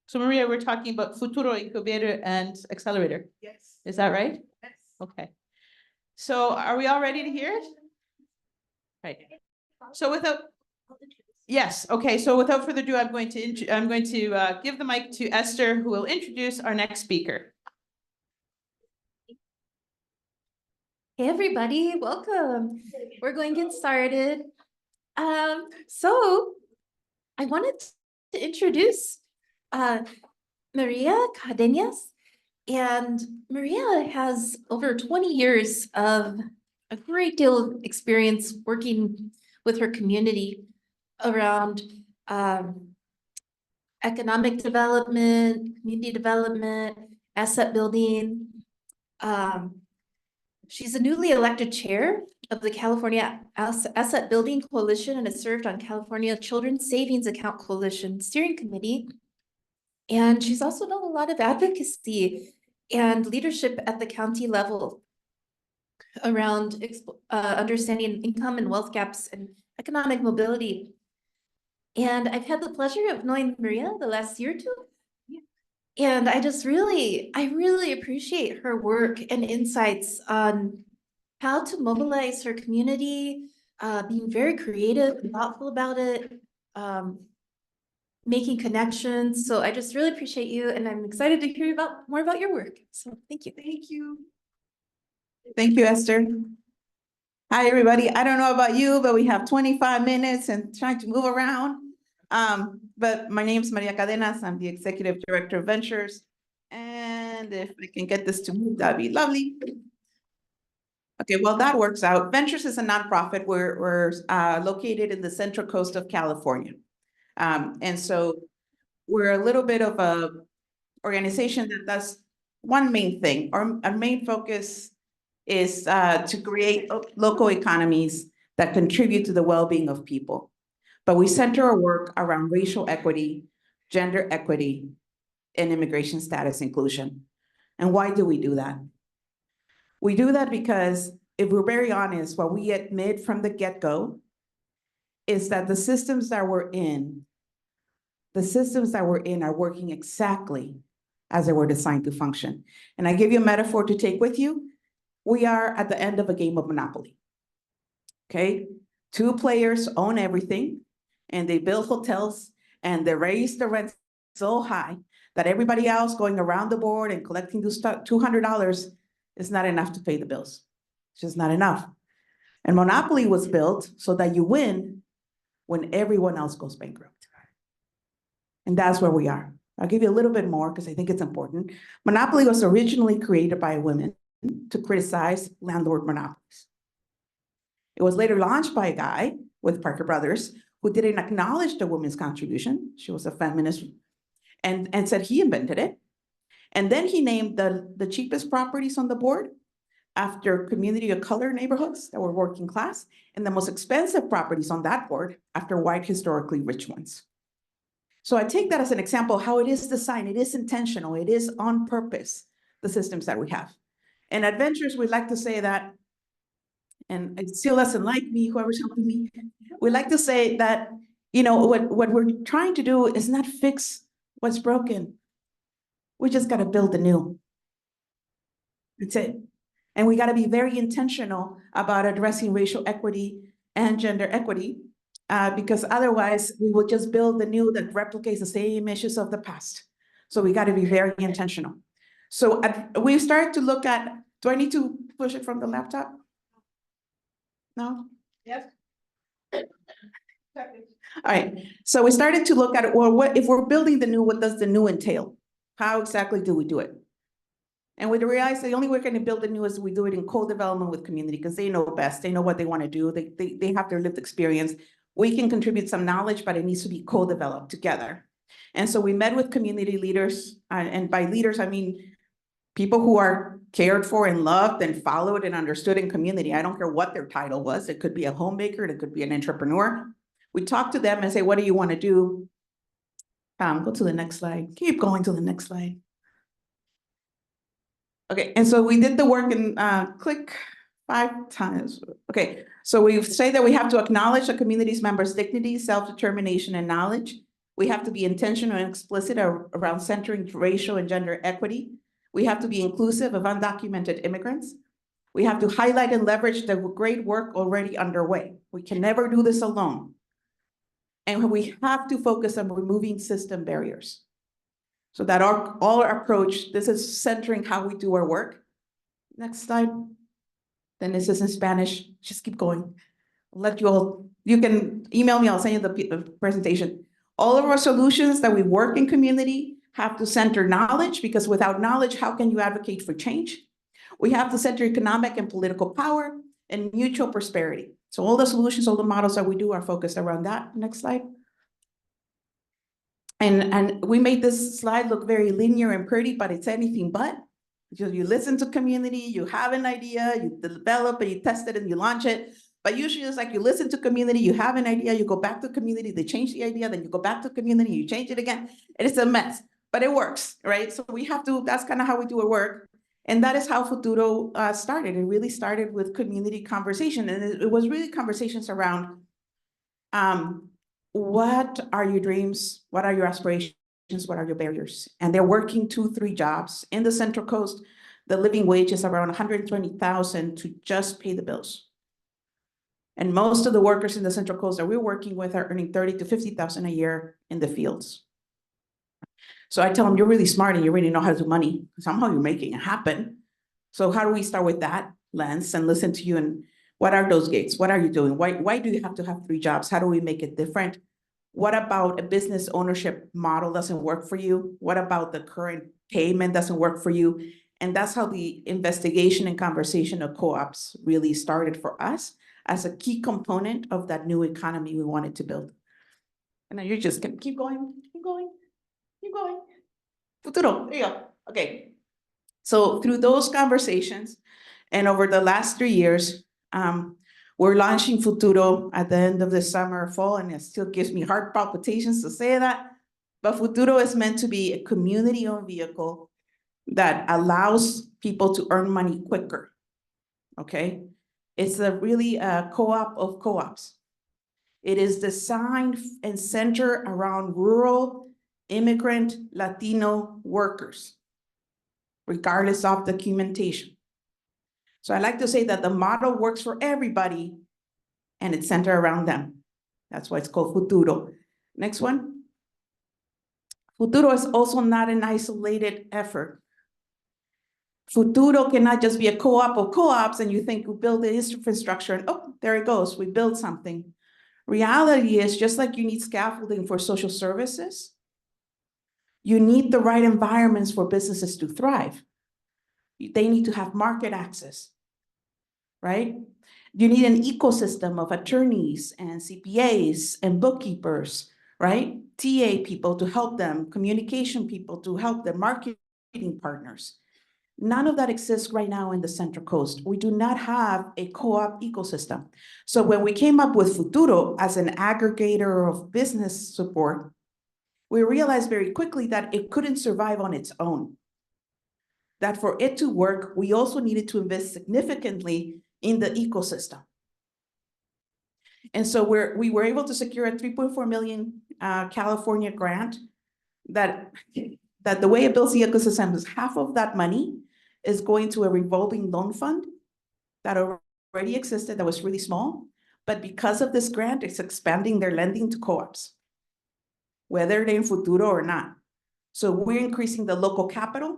So Maria, we're talking about Futuro Incubator and Accelerator. Yes. Is that right? Yes. Okay. So are we all ready to hear it? Right. So yes, okay. So without further ado, I'm going to give the mic to Esther, who will introduce our next speaker. Hey everybody, welcome. We're going to get started. So I wanted to introduce Maria Cadenas, and Maria has over 20 years of a great deal of experience working with her community around economic development, community development, asset building. She's a newly elected chair of the California Asset Building Coalition and has served on California Children's Savings Account Coalition Steering Committee. And she's also done a lot of advocacy and leadership at the county level around understanding income and wealth gaps and economic mobility. And I've had the pleasure of knowing Maria the last year or two. And I really appreciate her work and insights on how to mobilize her community, being very creative and thoughtful about it, making connections. So I just really appreciate you, and I'm excited to hear more about your work. So thank you. Thank you. Thank you, Esther. Hi, everybody. I don't know about you, but we have 25 minutes and trying to move around. But my name is Maria Cadenas. I'm the Executive Director of Ventures. And if I can get this to move, that'd be lovely. Okay, well, that works out. Ventures is a nonprofit. We're located in the Central Coast of California. And so we're a little bit of a organization that does one main thing. Our main focus is to create local economies that contribute to the well-being of people. But we center our work around racial equity, gender equity, and immigration status inclusion. And why do we do that? We do that because, if we're very honest, what we admit from the get-go is that the systems that we're in are working exactly as they were designed to function. And I give you a metaphor to take with you. We are at the end of a game of Monopoly. Okay? Two players own everything, and they build hotels, and they raise the rent so high that everybody else going around the board and collecting this $200 is not enough to pay the bills. It's just not enough. And Monopoly was built so that you win when everyone else goes bankrupt. And that's where we are. I'll give you a little bit more because I think it's important. Monopoly was originally created by women to criticize landlord monopolies. It was later launched by a guy with Parker Brothers who didn't acknowledge the woman's contribution. She was a feminist and said he invented it. And then he named the cheapest properties on the board after community of color neighborhoods that were working class, and the most expensive properties on that board after white historically rich ones. So I take that as an example of how it is designed, it is intentional, it is on purpose, the systems that we have. And at Ventures, we like to say that, and it still doesn't like me, whoever's helping me, we like to say that, what we're trying to do is not fix what's broken. We just got to build the new. That's it. And we got to be very intentional about addressing racial equity and gender equity, because otherwise we will just build the new that replicates the same issues of the past. So we got to be very intentional. So we started to look at, do I need to push it from the laptop? No? Yes. All right, so we started to look at, well, what if we're building the new, what does the new entail? How exactly do we do it? And we realized the only way we're going to build the new is we do it in co-development with community, because they know best, they know what they want to do, they have their lived experience. We can contribute some knowledge, but it needs to be co-developed together. And so we met with community leaders, and by leaders, I mean people who are cared for and loved and followed and understood in community. I don't care what their title was. It could be a homemaker, it could be an entrepreneur. We talk to them and say, what do you want to do? Go to the next slide. Keep going to the next slide. Okay, and so we did the work and click 5 times. Okay, so we say that we have to acknowledge the community's members' dignity, self-determination, and knowledge. We have to be intentional and explicit around centering racial and gender equity. We have to be inclusive of undocumented immigrants. We have to highlight and leverage the great work already underway. We can never do this alone. And we have to focus on removing system barriers. So that all our approach, this is centering how we do our work. Next slide. Then this is in Spanish. Just keep going. I'll let you all, you can email me, I'll send you the presentation. All of our solutions that we work in community have to center knowledge, because without knowledge, how can you advocate for change? We have to center economic and political power and mutual prosperity. So all the solutions, all the models that we do are focused around that. Next slide. And we made this slide look very linear and pretty, but it's anything but. You listen to community, you have an idea, you develop and you test it and you launch it. But usually it's like you listen to community, you have an idea, you go back to community, they change the idea, then you go back to community, you change it again. And it's a mess, but it works, right? So we have to, that's kind of how we do our work. And that is how Futuro started. It really started with community conversation. And it was really conversations around what are your dreams? What are your aspirations? What are your barriers? And they're working 2-3 jobs. In the Central Coast, the living wage is around $120,000 to just pay the bills. And most of the workers in the Central Coast that we're working with are earning $30,000 to $50,000 a year in the fields. So I tell them, you're really smart and you really know how to do money. Somehow you're making it happen. So how do we start with that lens and listen to you? And what are those gates? What are you doing? Why do you have to have 3 jobs? How do we make it different? What about a business ownership model doesn't work for you? What about the current payment doesn't work for you? And that's how the investigation and conversation of co-ops really started for us as a key component of that new economy we wanted to build. And then you just can keep going, keep going, keep going. Futuro, there you go. Okay. So through those conversations and over the last 3 years, we're launching Futuro at the end of the summer, fall, and it still gives me heart palpitations to say that. But Futuro is meant to be a community-owned vehicle that allows people to earn money quicker, okay? It's really a co-op of co-ops. It is designed and centered around rural, immigrant, Latino workers, regardless of documentation. So I like to say that the model works for everybody and it's centered around them. That's why it's called Futuro. Next one. Futuro is also not an isolated effort. Futuro cannot just be a co-op of co-ops and you think we build the infrastructure and oh, there it goes, we build something. Reality is just like you need scaffolding for social services, you need the right environments for businesses to thrive. They need to have market access, right? You need an ecosystem of attorneys and CPAs and bookkeepers, right? TA people to help them, communication people to help them, marketing partners. None of that exists right now in the Central Coast. We do not have a co-op ecosystem. So when we came up with Futuro as an aggregator of business support, we realized very quickly that it couldn't survive on its own. That for it to work, we also needed to invest significantly in the ecosystem. And so we were able to secure a 3.4 million California grant that the way it builds the ecosystem is half of that money is going to a revolving loan fund that already existed that was really small. But because of this grant, it's expanding their lending to co-ops, whether they're in Futuro or not. So we're increasing the local capital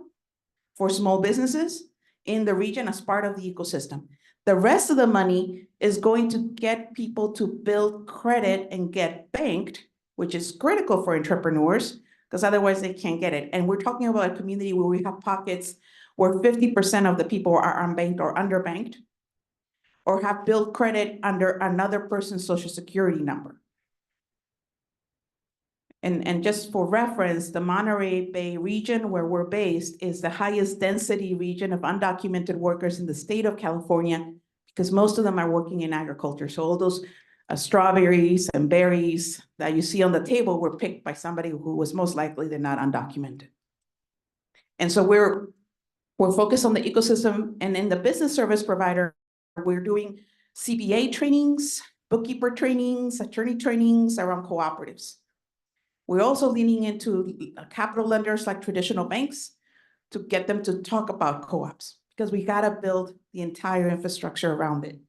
for small businesses in the region as part of the ecosystem. The rest of the money is going to get people to build credit and get banked, which is critical for entrepreneurs, because otherwise they can't get it. And we're talking about a community where we have pockets where 50% of the people are unbanked or underbanked, or have built credit under another person's social security number. And just for reference, the Monterey Bay region where we're based is the highest density region of undocumented workers in the state of California, because most of them are working in agriculture. So all those strawberries and berries that you see on the table were picked by somebody who was most likely they're not undocumented. And so we're focused on the ecosystem, and in the business service provider, we're doing CBA trainings, bookkeeper trainings, attorney trainings around cooperatives. We're also leaning into capital lenders like traditional banks to get them to talk about co-ops, because we gotta build the entire infrastructure around it.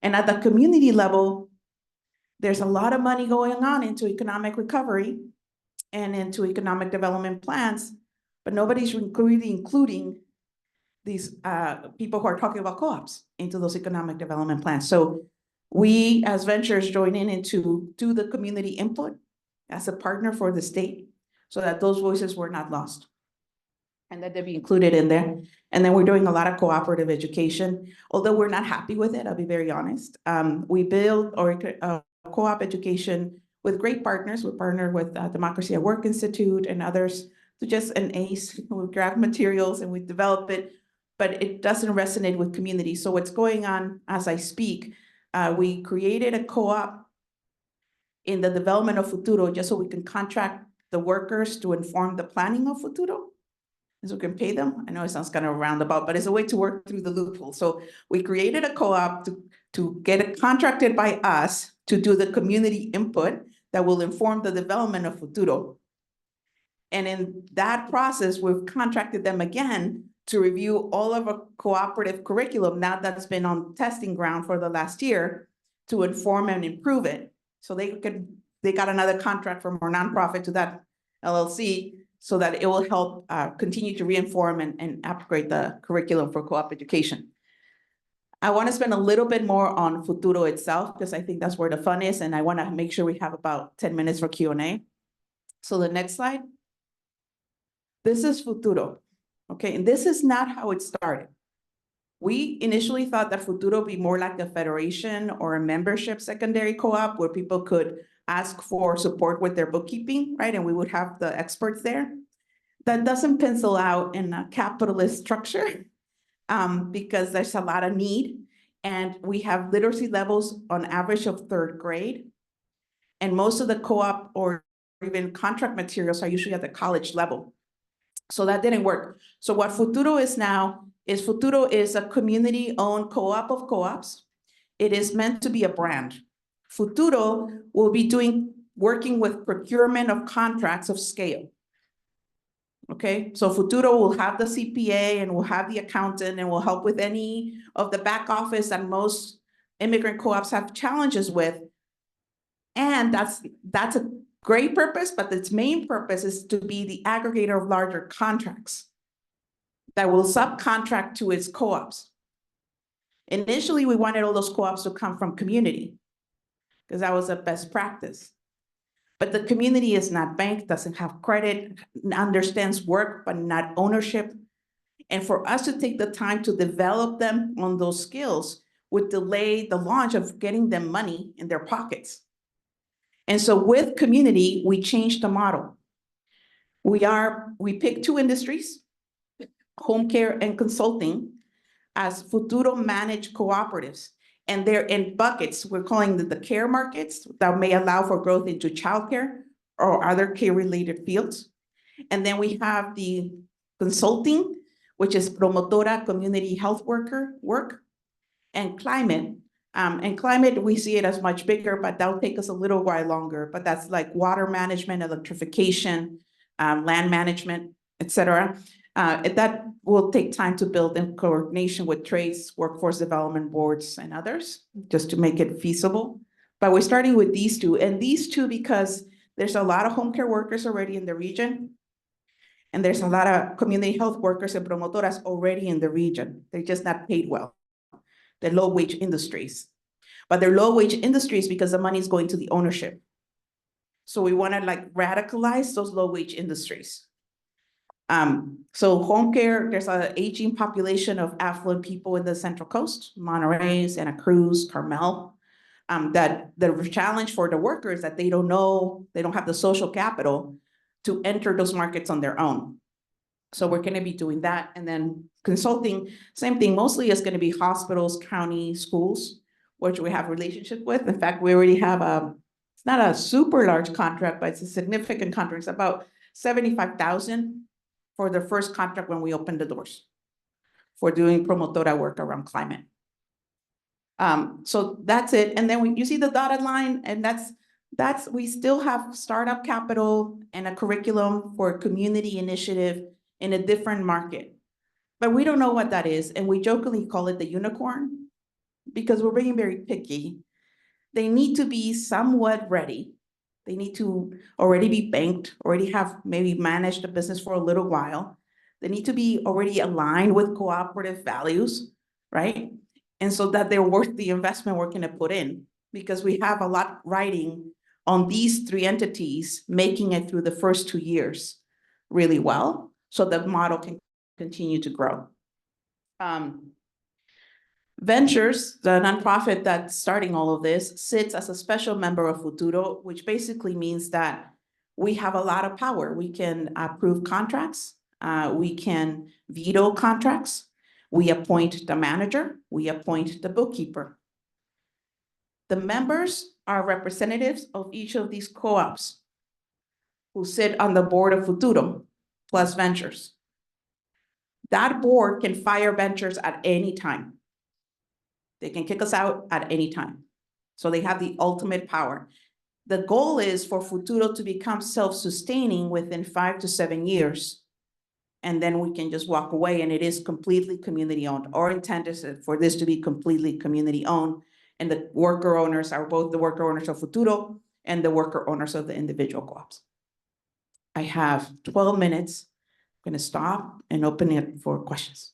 And at the community level, there's a lot of money going on into economic recovery and into economic development plans, but nobody's really including these people who are talking about co-ops into those economic development plans. So we as ventures join into do the community input as a partner for the state so that those voices were not lost and that they be included in there. And then we're doing a lot of cooperative education, although we're not happy with it, I'll be very honest. We build co-op education with great partners. We partner with Democracy at Work Institute and others to just an ACE. We grab materials and we develop it, but it doesn't resonate with community. So what's going on as I speak, we created a co-op in the development of Futuro just so we can contract the workers to inform the planning of Futuro. So we can pay them. I know it sounds kind of roundabout, but it's a way to work through the loophole. So we created a co-op to get it contracted by us to do the community input that will inform the development of Futuro. And in that process, we've contracted them again to review all of our cooperative curriculum now that's been on testing ground for the last year to inform and improve it. So they got another contract from our nonprofit to that LLC so that it will help continue to reinform and upgrade the curriculum for co-op education. I want to spend a little bit more on Futuro itself because I think that's where the fun is, and I want to make sure we have about 10 minutes for Q&A. So the next slide. This is Futuro, okay? And this is not how it started. We initially thought that Futuro would be more like a federation or a membership secondary co-op where people could ask for support with their bookkeeping, right? And we would have the experts there. That doesn't pencil out in a capitalist structure because there's a lot of need. And we have literacy levels on average of 3rd grade. And most of the co-op or even contract materials are usually at the college level. So that didn't work. So what Futuro is now is Futuro is a community-owned co-op of co-ops. It is meant to be a brand. Futuro will be working with procurement of contracts of scale. Okay, so Futuro will have the CPA and will have the accountant and will help with any of the back office that most immigrant co-ops have challenges with. And that's a great purpose, but its main purpose is to be the aggregator of larger contracts that will subcontract to its co-ops. Initially, we wanted all those co-ops to come from community because that was a best practice. But the community is not banked, doesn't have credit, understands work, but not ownership. And for us to take the time to develop them on those skills would delay the launch of getting them money in their pockets. And so with community, we changed the model. We picked 2 industries, home care and consulting, as Futuro managed cooperatives. And they're in buckets. We're calling them the care markets that may allow for growth into childcare or other care-related fields. And then we have the consulting, which is promotora, community health worker work, and climate. And climate, we see it as much bigger, but that'll take us a little while longer. But that's like water management, electrification, land management, et cetera. That will take time to build in coordination with trades, workforce development boards, and others, just to make it feasible. But we're starting with these 2, and these 2 because there's a lot of home care workers already in the region, and there's a lot of community health workers and promotoras already in the region. They're just not paid well. They're low-wage industries. But they're low-wage industries because the money is going to the ownership. So we want to like radicalize those low-wage industries. So home care, there's an aging population of affluent people in the Central Coast, Monterey, Santa Cruz, Carmel, that the challenge for the workers that they don't know, they don't have the social capital to enter those markets on their own. So we're going to be doing that. And then consulting, same thing, mostly it's going to be hospitals, county, schools, which we have relationship with. In fact, we already have it's not a super large contract, but it's a significant contract. It's about $75,000 for the first contract when we open the doors for doing promotora work around climate. So that's it. And then you see the dotted line, and that's we still have startup capital and a curriculum for community initiative in a different market. But we don't know what that is, and we jokingly call it the unicorn because we're being very picky. They need to be somewhat ready. They need to already be banked, already have maybe managed a business for a little while. They need to be already aligned with cooperative values, right? And so that they're worth the investment we're gonna put in, because we have a lot riding on these three entities making it through the first 2 years really well, so the model can continue to grow. Ventures, the nonprofit that's starting all of this, sits as a special member of Futuro, which basically means that we have a lot of power. We can approve contracts, we can veto contracts, we appoint the manager, we appoint the bookkeeper. The members are representatives of each of these co-ops who sit on the board of Futuro plus Ventures. That board can fire Ventures at any time. They can kick us out at any time. So they have the ultimate power. The goal is for Futuro to become self-sustaining within 5 to 7 years. And then we can just walk away, and it is completely community owned. Our intent is for this to be completely community owned. And the worker owners are both the worker owners of Futuro and the worker owners of the individual co-ops. I have 12 minutes. I'm gonna stop and open it for questions.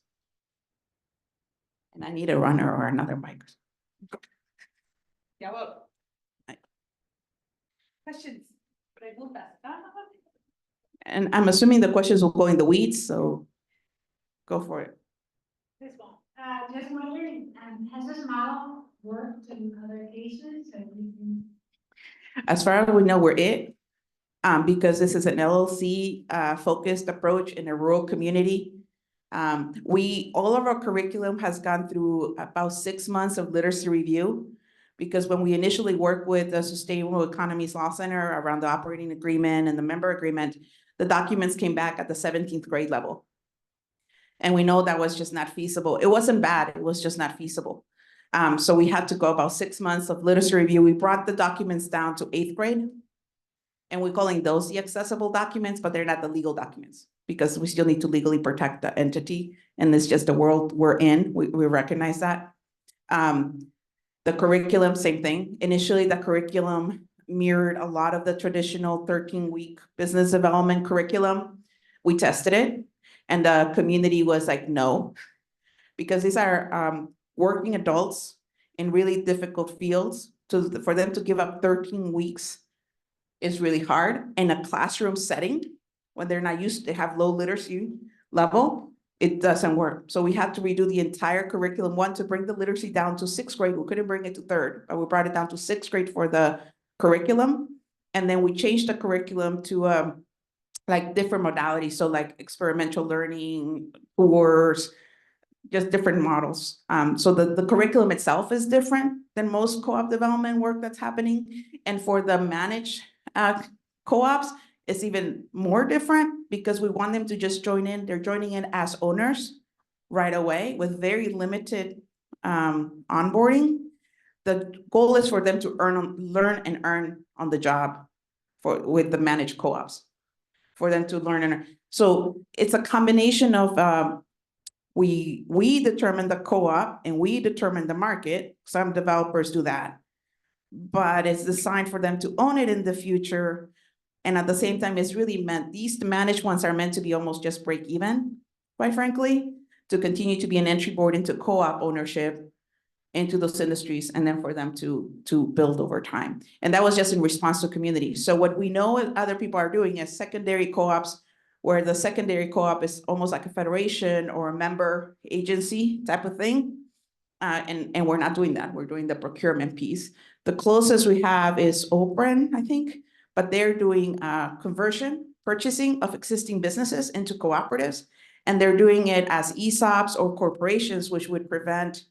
And I need a runner or another mic. Yeah, well. Questions? But I move that. And I'm assuming the questions will go in the weeds, so go for it. This one, just wondering, has this model worked in other cases? As far as we know, we're it. Because this is an LLC focused approach in a rural community. All of our curriculum has gone through about 6 months of literacy review, because when we initially worked with the Sustainable Economies Law Center around the operating agreement and the member agreement, the documents came back at the 17th grade level. And we know that was just not feasible. It wasn't bad, it was just not feasible. So we had to go about 6 months of literacy review. We brought the documents down to 8th grade. And we're calling those the accessible documents, but they're not the legal documents, because we still need to legally protect the entity. And it's just the world we're in, we recognize that. The curriculum, same thing. Initially, the curriculum mirrored a lot of the traditional 13-week business development curriculum. We tested it, and the community was like, no, because these are working adults in really difficult fields. For them to give up 13 weeks is really hard in a classroom setting when they're not used to have low literacy level. It doesn't work. So we had to redo the entire curriculum, one, to bring the literacy down to 6th grade. We couldn't bring it to 3rd, but we brought it down to 6th grade for the curriculum. And then we changed the curriculum to like different modalities. So like experimental learning, tours, just different models. So the curriculum itself is different than most co-op development work that's happening. And for the managed co-ops, it's even more different, because we want them to just join in. They're joining in as owners right away with very limited onboarding. The goal is for them to learn and earn on the job with the managed co-ops, for them to learn and earn. So it's a combination of we determine the co-op and we determine the market. Some developers do that, but it's designed for them to own it in the future. And at the same time, it's really meant, these managed ones are meant to be almost just break even, quite frankly, to continue to be an entry board into co-op ownership into those industries, and then for them to build over time. And that was just in response to community. So what we know other people are doing is secondary co-ops, where the secondary co-op is almost like a federation or a member agency type of thing. And we're not doing that. We're doing the procurement piece. The closest we have is Open, I think, but they're doing purchasing of existing businesses into cooperatives. And they're doing it as ESOPs or corporations, which would prevent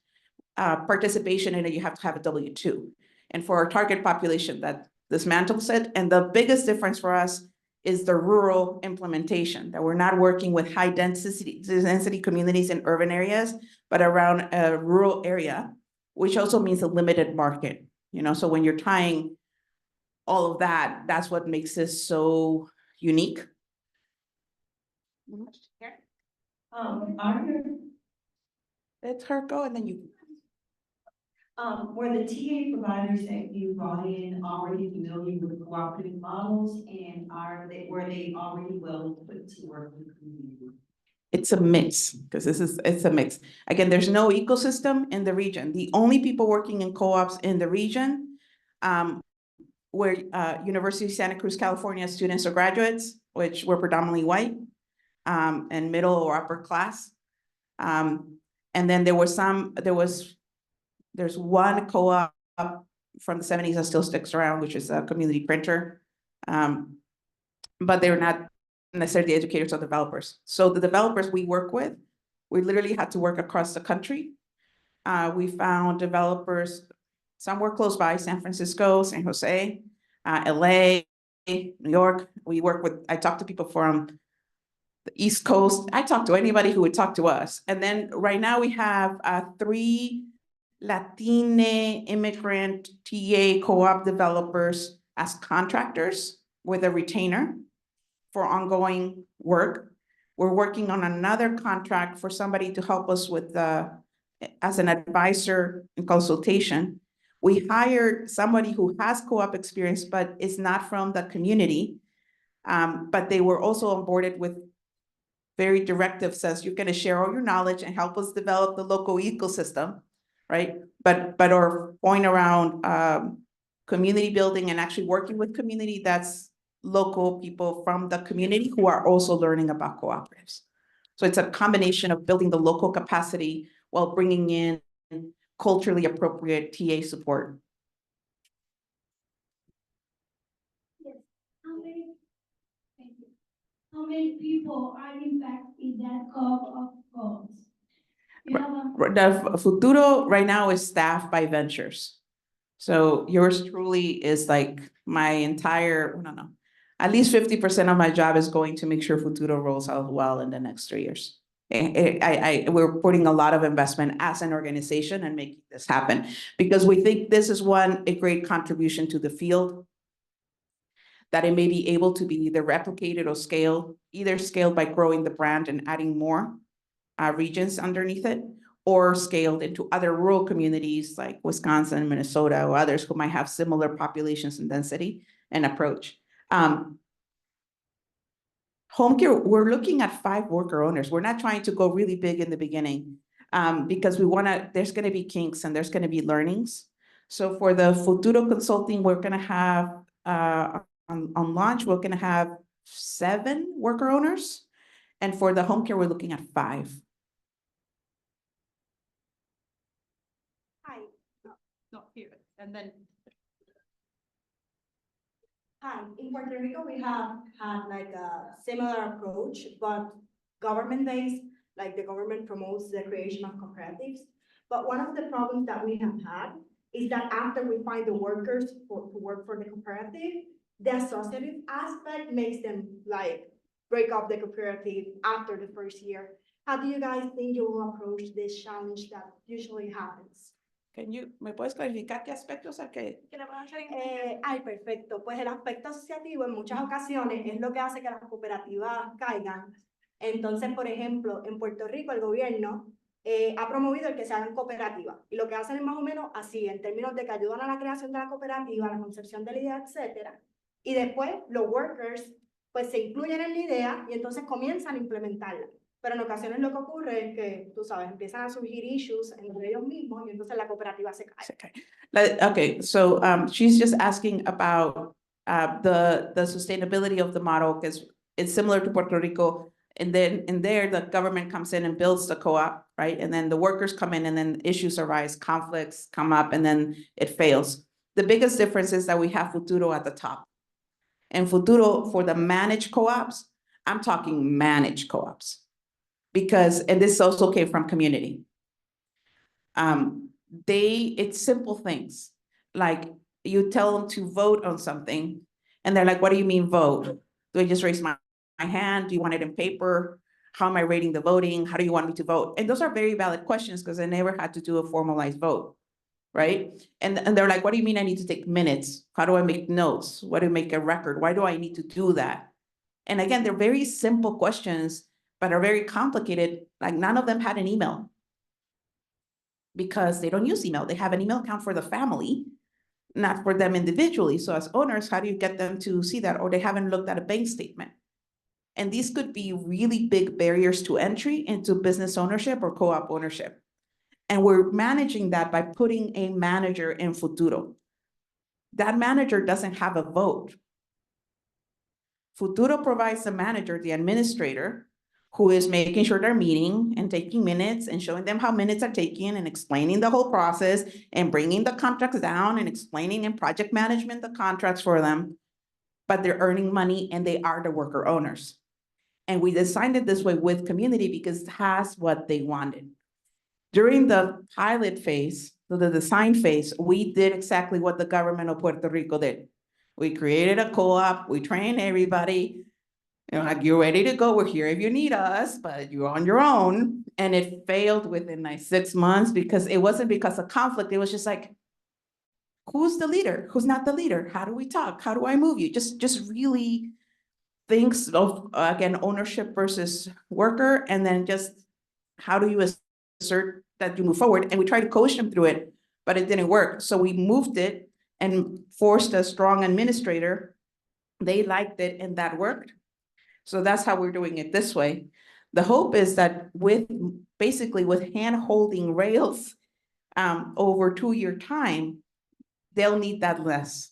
participation in it. You have to have a W-2. And for our target population, that dismantles it. And the biggest difference for us is the rural implementation, that we're not working with high density communities in urban areas, but around a rural area, which also means a limited market. So when you're tying all of that, that's what makes this so unique. Are there, It's her go and then you. were the TA providers that you brought in already familiar with cooperative models, and were they already well put to work in the community? It's a mix, because it's a mix. Again, there's no ecosystem in the region. The only people working in co-ops in the region were University of Santa Cruz, California students or graduates, which were predominantly white and middle or upper class. And then there's one co-op from the 70s that still sticks around, which is a community printer. But they're not necessarily educators or developers. So the developers we work with, we literally had to work across the country. We found developers, some were close by, San Francisco, San Jose, LA, New York. I talked to people from the East Coast. I talked to anybody who would talk to us. And then right now we have 3 Latino immigrant TA co-op developers as contractors with a retainer for ongoing work. We're working on another contract for somebody to help us with as an advisor and consultation. We hired somebody who has co-op experience, but is not from the community. But they were also onboarded with very directive, says you're gonna share all your knowledge and help us develop the local ecosystem, right? But our point around community building and actually working with community, that's local people from the community who are also learning about cooperatives. So it's a combination of building the local capacity while bringing in culturally appropriate TA support. Thank you. How many people are in fact in that co-op of goals? You have a The Futuro right now is staffed by ventures. So yours truly is like my entire, I don't know, at least 50% of my job is going to make sure Futuro rolls out well in the next 3 years. We're putting a lot of investment as an organization and making this happen because we think this is a great contribution to the field, that it may be able to be either replicated or scaled, either scaled by growing the brand and adding more regions underneath it, or scaled into other rural communities like Wisconsin, Minnesota, or others who might have similar populations and density and approach. Home care, we're looking at 5 worker owners. We're not trying to go really big in the beginning because there's gonna be kinks and there's gonna be learnings. So for the Futuro Consulting, we're gonna have, on launch, we're gonna have 7 worker owners. And for the home care, we're looking at 5. Hi. No, here, and then. Hi, in Puerto Rico, we have had like a similar approach, but government-based, like the government promotes the creation of cooperatives. But one of the problems that we have had is that after we find the workers to work for the cooperative, the associative aspect makes them like break up the cooperative after the first year. How do you guys think you will approach this challenge that usually happens? ¿Me puedes clarificar qué aspectos hay que? Perfecto. Pues el aspecto asociativo en muchas ocasiones es lo que hace que las cooperativas caigan. Entonces, por ejemplo, en Puerto Rico el gobierno ha promovido el que se hagan cooperativas. Y lo que hacen es más o menos así, en términos de que ayudan a la creación de la cooperativa, a la concepción de la idea, etcétera. Y después los workers pues se incluyen en la idea y entonces comienzan a implementarla. Pero en ocasiones lo que ocurre es que, tú sabes, empiezan a surgir issues entre ellos mismos y entonces la cooperativa se cae. Okay, so she's just asking about the sustainability of the model because it's similar to Puerto Rico. And then in there, the government comes in and builds the co-op, right? And then the workers come in and then issues arise, conflicts come up, and then it fails. The biggest difference is that we have Futuro at the top. And Futuro, for the managed co-ops, I'm talking managed co-ops. Because, and this also came from community. It's simple things. Like you tell them to vote on something and they're like, what do you mean vote? Do I just raise my hand? Do you want it in paper? How am I rating the voting? How do you want me to vote? And those are very valid questions because I never had to do a formalized vote, right? And they're like, what do you mean I need to take minutes? How do I make notes? What do I make a record? Why do I need to do that? And again, they're very simple questions, but are very complicated. Like none of them had an email because they don't use email. They have an email account for the family, not for them individually. So as owners, how do you get them to see that? Or they haven't looked at a bank statement. And these could be really big barriers to entry into business ownership or co-op ownership. And we're managing that by putting a manager in Futuro. That manager doesn't have a vote. Futuro provides the manager, the administrator, who is making sure they're meeting and taking minutes and showing them how minutes are taken and explaining the whole process and bringing the contracts down and explaining in project management the contracts for them. But they're earning money and they are the worker owners. And we designed it this way with community because that's what they wanted. During the pilot phase, so the design phase, we did exactly what the government of Puerto Rico did. We created a co-op, we trained everybody, like, you're ready to go, we're here if you need us, but you're on your own. And it failed within like 6 months because it wasn't because of conflict, it was just like, who's the leader? Who's not the leader? How do we talk? How do I move you? Just really thinks of, again, ownership versus worker, and then just how do you assert that you move forward? And we tried to coach them through it, but it didn't work. So we moved it and forced a strong administrator. They liked it and that worked. So that's how we're doing it this way. The hope is that basically with hand-holding rails over 2-year time, they'll need that less.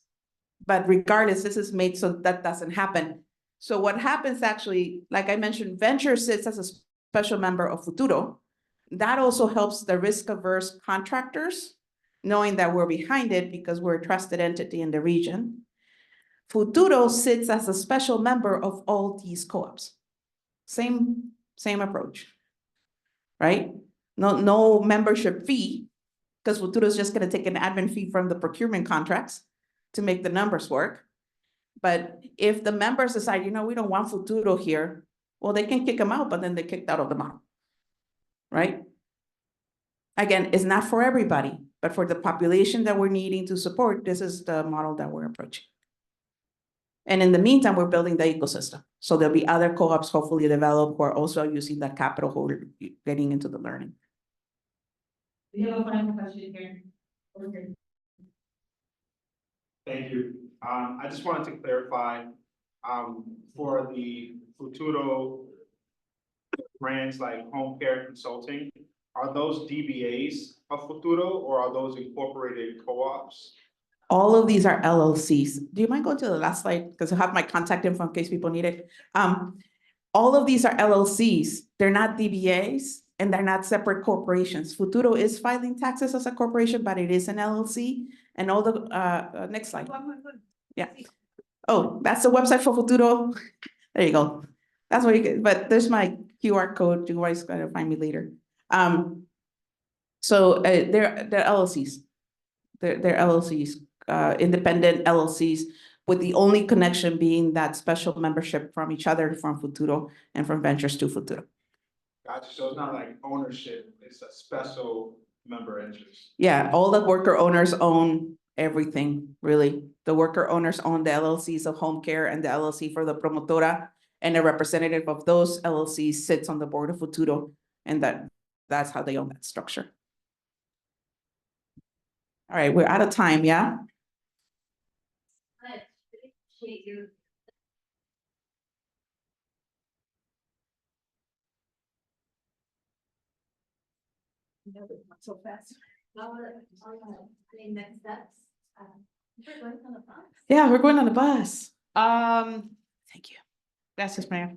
But regardless, this is made so that doesn't happen. So what happens actually, like I mentioned, Venture sits as a special member of Futuro. That also helps the risk-averse contractors, knowing that we're behind it because we're a trusted entity in the region. Futuro sits as a special member of all these co-ops. Same approach, right? No membership fee, because Futuro is just going to take an admin fee from the procurement contracts to make the numbers work. But if the members decide, we don't want Futuro here, well, they can kick them out, but then they're kicked out of the model, right? Again, it's not for everybody, but for the population that we're needing to support, this is the model that we're approaching. And in the meantime, we're building the ecosystem. So there'll be other co-ops hopefully developed who are also using that capital who are getting into the learning. We have a final question here. Okay. Thank you. I just wanted to clarify, for the Futuro brands like home care consulting, are those DBAs of Futuro or are those incorporated co-ops? All of these are LLCs. Do you mind going to the last slide? Because I have my contact info in case people need it. All of these are LLCs. They're not DBAs and they're not separate corporations. Futuro is filing taxes as a corporation, but it is an LLC. And all the, next slide. Yeah. Oh, that's the website for Futuro. There you go. That's what you get, but there's my QR code. You guys gotta find me later. So they're LLCs. They're LLCs, independent LLCs, with the only connection being that special membership from each other, from Futuro and from Ventures to Futuro. Gotcha. So it's not like ownership, it's a special member interest. Yeah, all the worker owners own everything, really. The worker owners own the LLCs of home care and the LLC for the promotora, and a representative of those LLCs sits on the board of Futuro, and that's how they own that structure. All right, we're out of time, yeah? So fast. Next steps. We're going on the bus. Yeah, we're going on the bus. Thank you. Gracias, Maria.